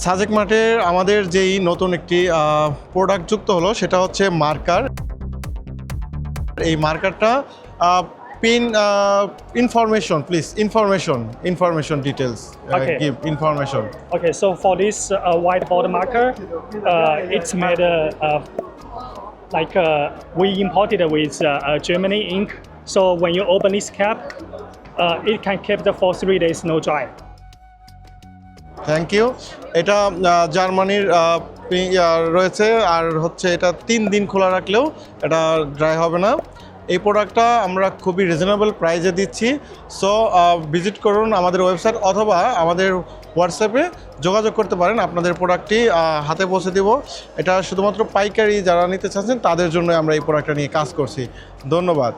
সাজেক মার্টের আমাদের যেই নতুন একটি প্রোডাক্ট যুক্ত হলো সেটা হচ্ছে মার্কার। এই মার্কারটা pin information, please, information details. Okay. Give information. Okay, so for this whiteboard marker, it's made we imported with Germany ink. So when you open this cap, it can keep it for 3 days no dry. Thank you. এটা জার্মানির রয়েছে আর হচ্ছে এটা 3 দিন খোলা রাখলেও এটা dry হবে না। এই প্রোডাক্টটা আমরা খুবই রিজনেবল প্রাইসে দিচ্ছি। সো ভিজিট করুন আমাদের ওয়েবসাইট অথবা আমাদের হোয়াটসঅ্যাপে যোগাযোগ করতে পারেন, আপনাদের প্রোডাক্টটি হাতে পৌঁছে দেব। এটা শুধুমাত্র পাইকারি যারা নিতে চাচ্ছেন তাদের জন্য আমরা এই প্রোডাক্টটা নিয়ে কাজ করছি। ধন্যবাদ।